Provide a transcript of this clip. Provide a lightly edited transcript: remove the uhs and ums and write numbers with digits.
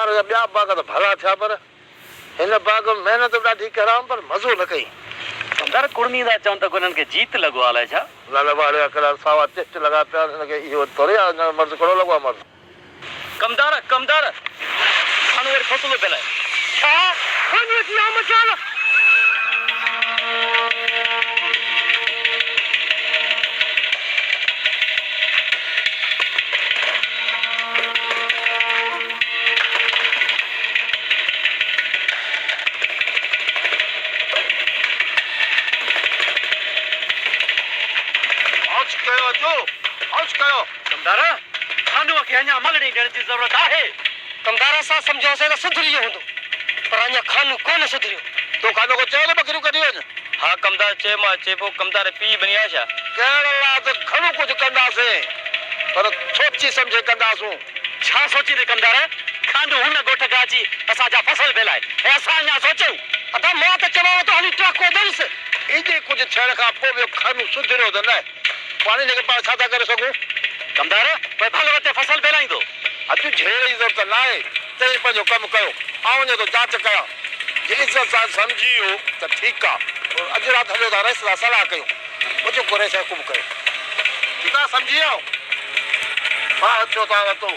बार ॿिया बाग त भला थिया पर हिन बाग में महिनत ॾाढी करां पर मज़ो न कई कमदार कुड़मी था चवनि त उन्हनि खे जीत लॻो आहे छा लाल वाले कला सावा टेस्ट लगा पिया हिनखे इहो थोरे आहे मर्द कहिड़ो लॻो आहे मर्द कमदार कमदार खानो वरी फसलो पियल आहे छा खानो की आम चाल कमदार खानो खे अञा अमल ॾेई ॾियण जी ज़रूरत आहे कमदार सां सम्झोसीं त सुधरी वियो हूंदो पर अञा खानो कोन सुधरियो तो खानो को चयो न बकरियूं कढी वञ हा कमदार चए पोइ कमदार पी बनी आहे छा कहिड़े लाइ त घणो कुझु कंदासीं पर सोची सम्झे कंदासूं छा सोचींदे कमदार खांडो हुन ॻोठ खां अची असांजा फसल भेल आहे ऐं असां अञा सोचूं अदा मां त चवां थो हली ट्रको ॾेईसि एॾे कुझु थियण खां पोइ बि खानो सुधरियो त न पाणी लेके पाण छा था करे सघूं कमदार पोइ भले वते फसल भेलाईंदो अॼु झेड़ जी ज़रूरत न आहे तंहिं पंहिंजो कमु कयो आउं वञो थो जांच कयां जे इज़त सां सम्झी वियो त ठीकु आहे अॼु राति हलियो था रस सां सलाह कयूं कुझु घुरे सां हुकुम कयो ठीकु आहे सम्झी वियो मां अचो तव्हां वरितो